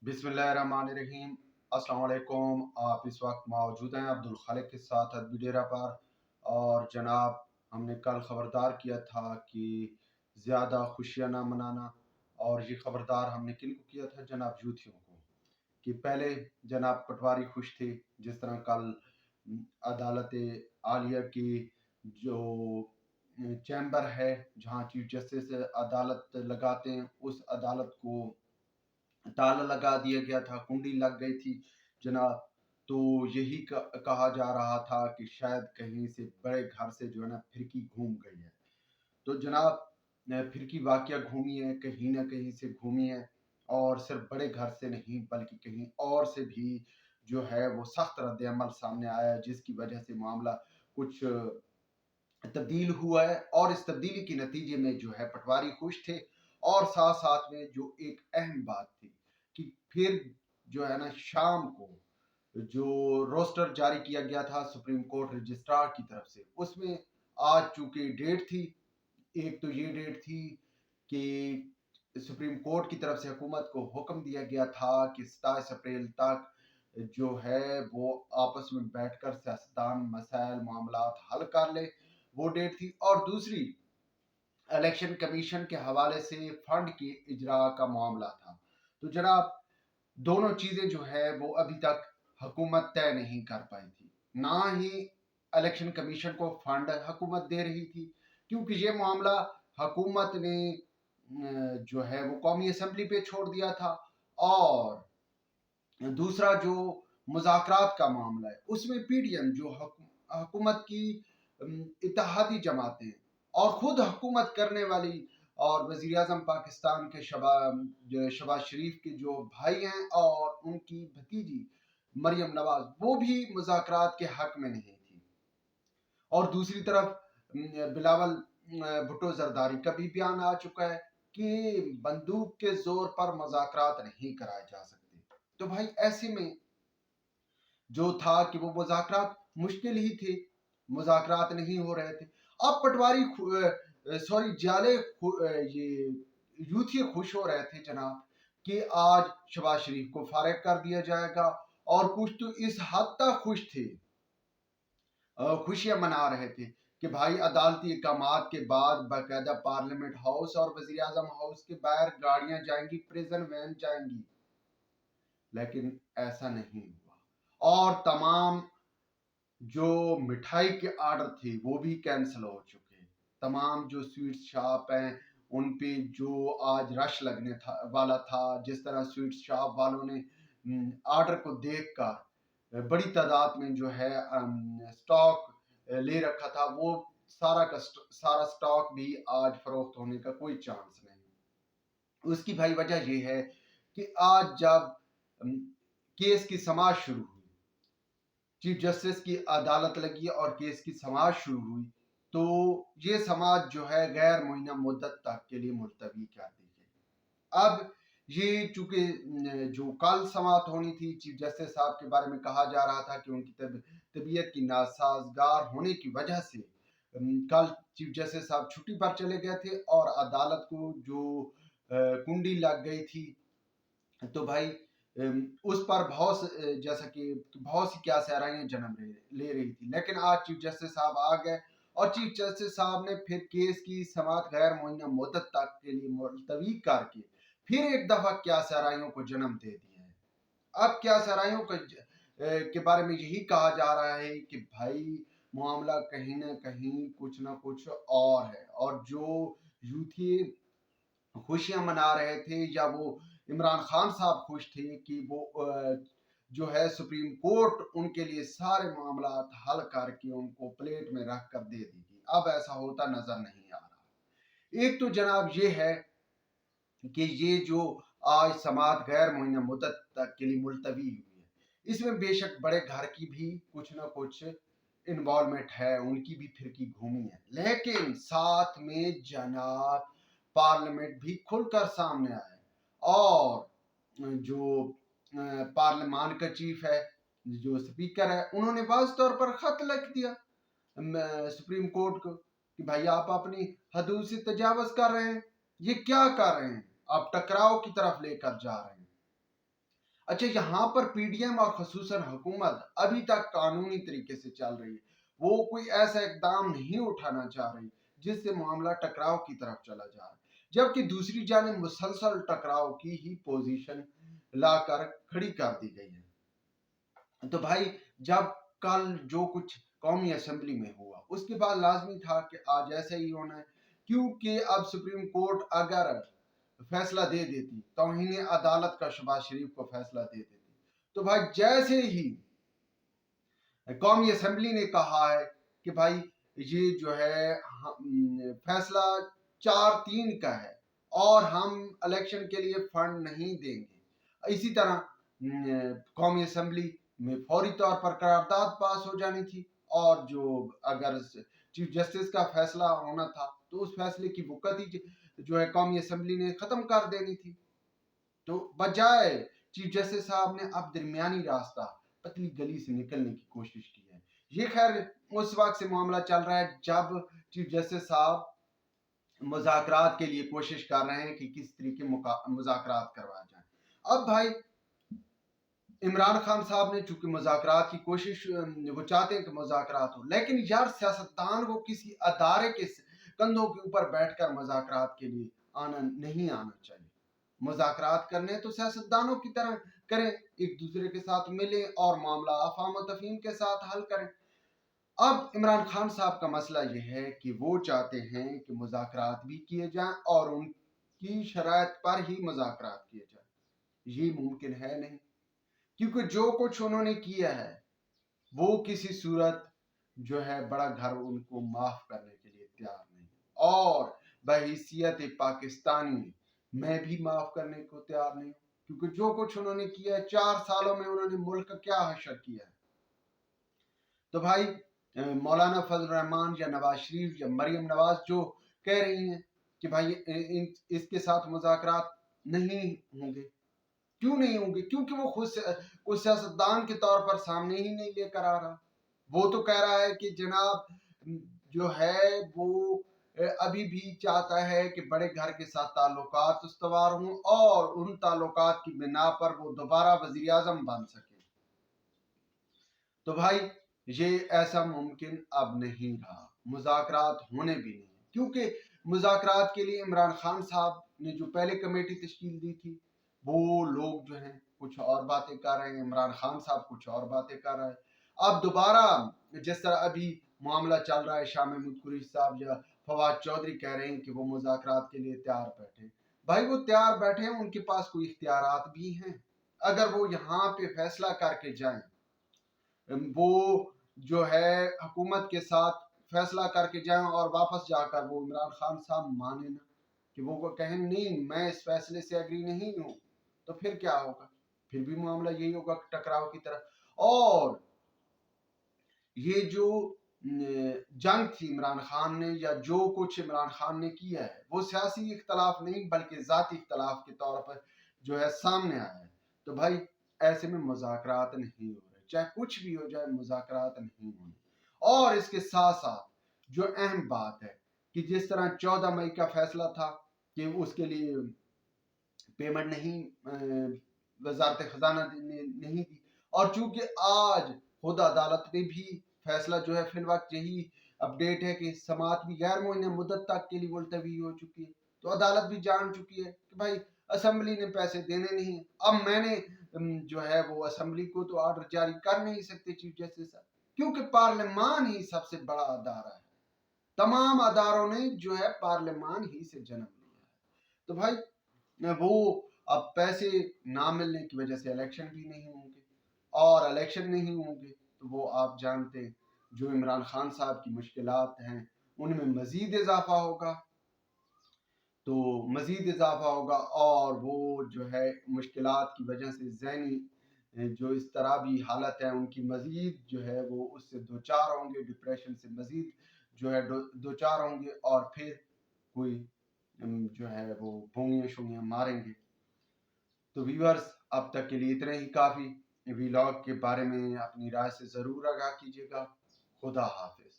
बिस्मिल्लाहिर्रहमानिर्रहीम। अस्सलाम वालेकुम। आप इस वक्त मौजूद हैं अब्दुल खालिक के साथ अदबी डेरा पर। और जनाब, हमने कल ख़बरदार किया था कि ज़्यादा खुशियाँ ना मनाना। और ये ख़बरदार हमने किन को किया था? जनाब यूथियों को। कि पहले जनाब पटवारी खुश थे, जिस तरह कल अदालत आलिया की जो चैम्बर है जहाँ चीफ जस्टिस अदालत लगाते हैं, उस अदालत को ताला लगा दिया गया था, कुंडी लग गई थी जनाब। तो यही कहा जा रहा था कि शायद कहीं से बड़े घर से जो है ना फिरकी घूम गई है। तो जनाब फिरकी वाकया घूमी है, कहीं ना कहीं से घूमी है। और सिर्फ बड़े घर से नहीं बल्कि कहीं और से भी जो है वो सख्त रद्द अमल सामने आया है, जिसकी वजह से मामला कुछ तब्दील हुआ है। और इस तब्दीली के नतीजे में जो है पटवारी खुश थे। और साथ साथ में जो एक अहम बात थी कि फिर जो है ना शाम को जो रोस्टर जारी किया गया था सुप्रीम कोर्ट रजिस्ट्रार की तरफ से, उसमें आज चूंकि डेट थी, एक तो ये डेट थी कि सुप्रीम कोर्ट की तरफ से हुकूमत को हुक्म दिया गया था कि 27 अप्रैल तक जो है वो आपस में बैठकर सियासतदान मसाइल मामलात हल कर ले, वो डेट थी। और दूसरी इलेक्शन कमीशन के हवाले से फंड की इजरा का मामला था। तो जनाब दोनों चीजें जो है वो अभी तक हुकूमत तय नहीं कर पाई थी। ना ही इलेक्शन कमीशन को फंड हुकूमत दे रही थी, क्योंकि ये मामला हुकूमत ने जो है वो कौमी असम्बली पे छोड़ दिया था। और दूसरा जो मुज़ाकरात का मामला है, उसमें पीडीएम जो हुकूमत की इत्तेहादी जमातें और खुद हुकूमत करने वाली और वज़ीर आज़म पाकिस्तान के शहबाज शरीफ के जो भाई हैं और उनकी भतीजी मरियम नवाज, वो भी मुज़ाकरात के हक में नहीं थी। और दूसरी तरफ बिलावल भुट्टो जरदारी का भी बयान आ चुका है कि बंदूक के जोर पर मुज़ाकरात नहीं कराए जा सकते। तो भाई ऐसे में जो था कि वो मुज़ाकरात मुश्किल ही थे, मुज़ाकरात नहीं हो रहे थे। अब पटवारी सॉरी जाले ये यूथी खुश हो रहे थे जनाब कि आज शहबाज शरीफ को फारिग कर दिया जाएगा। और कुछ तो इस हद तक खुश थे, खुशियां मना रहे थे कि भाई अदालती इकामात के बाद बाकायदा पार्लियामेंट हाउस और वज़ीर आज़म हाउस के बाहर गाड़ियां जाएंगी, प्रिजन वैन जाएंगी। लेकिन ऐसा नहीं हुआ। और तमाम जो मिठाई के ऑर्डर थे वो भी कैंसिल हो चुके हैं। तमाम जो स्वीट शॉप हैं उन पे जो आज रश लगने वाला था, जिस तरह स्वीट शॉप वालों ने ऑर्डर को देखकर बड़ी तादाद में जो है स्टॉक ले रखा था, वो सारा स्टॉक भी आज फरोख्त होने का कोई चांस नहीं। उसकी भाई वजह ये है कि आज जब केस की समाअत शुरू हुई, चीफ जस्टिस की अदालत लगी और केस की समाअत शुरू हुई, तो ये समाअत जो है गैर मुअय्यना मुद्दत तक के लिए मुलतवी कर दी गई। अब ये चूंकि जो कल समाअत होनी थी, चीफ जस्टिस साहब के बारे में कहा जा रहा था कि उनकी तबीयत की नासाजगार होने की वजह से कल चीफ जस्टिस साहब छुट्टी पर चले गए थे और अदालत को जो कुंडी लग गई थी, तो भाई उस पर जैसा कि बहुत सी क्या सहराइयां जन्म ले रही थी। लेकिन आज चीफ जस्टिस साहब आ गए और चीफ जस्टिस साहब ने फिर केस की समाअत गैर मुअय्यना मुद्दत तक के लिए मुलतवी करके फिर एक दफा क्या सहराइयों को जन्म दे दिया है। अब क्या सहराइयों के बारे में यही कहा जा रहा है कि भाई मामला कहीं ना कहीं कुछ ना कुछ और है। और जो यूथी खुशियां मना रहे थे, या वो इमरान खान साहब खुश थे कि वो जो है सुप्रीम कोर्ट उनके लिए सारे मामला हल करके उनको प्लेट में रख कर दे देगी, अब ऐसा होता नजर नहीं आ रहा। एक तो जनाब ये है कि ये जो आज समाअत गैर मुअय्यना मुद्दत तक के लिए मुलतवी हुई है, इसमें बेशक बड़े घर की भी कुछ ना कुछ इन्वॉल्वमेंट है, उनकी भी फिरकी घूमी है। लेकिन साथ में जनाब पार्लियामेंट भी खुलकर सामने आया। और जो पार्लियामान का चीफ है, जो स्पीकर है, उन्होंने वाज़ तौर पर खत लिख दिया सुप्रीम कोर्ट को कि भाई आप अपनी हदूद से तजावज कर रहे हैं, ये क्या कर रहे हैं, आप टकराव की तरफ लेकर जा रहे हैं। अच्छा, यहाँ पर पीडीएम और खसूसन हुकूमत अभी तक कानूनी तरीके से चल रही है, वो कोई ऐसा इकदाम नहीं उठाना चाह रही जिससे मामला टकराव की तरफ चला जा रहा है, जबकि दूसरी जानिब मुसलसल टकराव की ही पोजीशन लाकर खड़ी कर दी गई है। तो भाई, जब कल जो कुछ कौमी असेंबली में हुआ उसके बाद लाजमी था कि आज ऐसे ही होना है, क्योंकि अब सुप्रीम कोर्ट अगर फैसला दे देती, तौहीन अदालत का शहबाज शरीफ को फैसला दे देती, तो भाई जैसे ही कौमी असेंबली ने कहा है कि भाई ये जो है फैसला 4-3 का है और हम इलेक्शन के लिए फंड नहीं देंगे, इसी तरह कौमी असेंबली में फौरी तौर पर करारदाद पास हो जानी थी, और जो अगर चीफ जस्टिस का फैसला होना था तो उस फैसले की वक़्त ही जो है कौमी असेंबली ने खत्म कर देनी थी। तो बजाय चीफ जस्टिस साहब ने अब दरमियानी रास्ता, पतली गली से निकलने की कोशिश की है। ये खैर उस वक्त से मामला चल रहा है जब चीफ जस्टिस साहब मुज़ाकरात के लिए कोशिश कर रहे हैं कि किस तरीके मुज़ाकरात करवाया जाए। अब भाई इमरान खान साहब ने चूंकि मुज़ाकरात की कोशिश, वो चाहते हैं कि मुज़ाकरात हो, लेकिन यार सियासतदान को किसी अदारे के कंधों के ऊपर बैठकर मुज़ाकरात के लिए नहीं आना चाहिए। मुज़ाकरात करने तो सियासतदानों की तरह करें, एक दूसरे के साथ मिलें और मामला अफ़ाम व तफ़हीम के साथ हल करें। अब इमरान खान साहब का मसला यह है कि वो चाहते हैं कि मुज़ाकरात भी किए जाएं और उनकी शराइत पर ही मुज़ाकरात किए जाएं। ये मुमकिन है नहीं, क्योंकि जो कुछ उन्होंने किया है वो किसी सूरत जो है बड़ा घर उनको माफ करने के लिए तैयार नहीं, और बहैसियत पाकिस्तानी मैं भी माफ करने को तैयार नहीं, क्योंकि जो कुछ उन्होंने किया है 4 सालों में उन्होंने मुल्क का क्या हशर किया है। तो भाई मौलाना फजल रहमान या नवाज शरीफ या मरियम नवाज जो कह रही हैं कि भाई इसके साथ मुज़ाकरात नहीं होंगे, क्यों नहीं होंगे? क्योंकि वो खुद उस सियासतदान के तौर पर सामने ही नहीं लेकर आ रहा। वो तो कह रहा है कि जनाब जो है वो अभी भी चाहता है कि बड़े घर के साथ ताल्लुकात उस्तवार हों और उन ताल्लुकात की बिना पर वो दोबारा वजीर आज़म बन सके। तो भाई ये ऐसा मुमकिन अब नहीं रहा, मुज़ाकरात होने भी नहीं, क्योंकि मुज़ाकरात के लिए इमरान खान साहब ने जो पहले कमेटी तश्कील दी थी, वो लोग जो हैं कुछ और बातें कर रहे हैं, इमरान खान साहब कुछ और बातें कर रहे हैं। अब दोबारा जिस तरह अभी मामला चल रहा है, शाह महमूद कुरैशी साहब या फवाद चौधरी कह रहे हैं कि वो मुज़ाकरात के लिए तैयार बैठे। भाई वो तैयार बैठे हैं, उनके पास कोई इख्तियारात भी हैं। अगर वो यहाँ पे फैसला करके जाएं, वो जो है हुकूमत के साथ फैसला करके जाएं और वापस जाकर वो इमरान खान साहब माने ना, कि वो कहें नहीं मैं इस फैसले से एग्री नहीं हूं, तो फिर क्या होगा? फिर भी मामला यही होगा टकराव की तरफ। और ये जो जंग थी इमरान खान ने या जो कुछ इमरान खान ने किया है, वो सियासी इख्तलाफ नहीं बल्कि ज़ाती इख्तलाफ के तौर पर जो है सामने आया है। तो भाई ऐसे में मुज़ाकरात नहीं हो रहे, चाहे कुछ भी हो जाए मुज़ाकरात नहीं होने। और इसके साथ साथ जो अहम बात है कि जिस तरह 14 मई का फैसला था कि उसके लिए पेमेंट नहीं वजारत खजाना ने नहीं दी, और चूंकि आज खुद अदालत ने भी फैसला जो है फिल वक्त यही अपडेट है कि समात भी गैर मुअय्यन मुद्दत तक के लिए मुलतवी हो चुकी है, तो अदालत भी जान चुकी है कि भाई असेंबली ने पैसे देने नहीं। अब मैंने जो है वो असेंबली को तो ऑर्डर जारी कर नहीं सकते चीफ जस्टिस साहब, क्योंकि पार्लियामान ही सबसे बड़ा अदारा है, तमाम अदारों ने जो है पार्लियामान ही से जन्म लिया है। तो भाई वो अब पैसे ना मिलने की वजह से इलेक्शन भी नहीं होंगे, और इलेक्शन नहीं होंगे तो वो आप जानते हैं जो इमरान खान साहब की मुश्किलात हैं उनमें मजीद इजाफा होगा। तो मजीद इजाफा होगा और वो जो है मुश्किलात की वजह से ज़हनी जो इस तरह भी हालत है उनकी मजीद जो है वो उससे दो चार होंगे, डिप्रेशन से मजीद जो है दो चार होंगे, और फिर कोई जो है वो भोंगियाँ शोंगियाँ मारेंगे। तो व्यूअर्स अब तक के लिए इतना ही काफ़ी। व्लॉग के बारे में अपनी राय से ज़रूर आगाह कीजिएगा। खुदा हाफिज।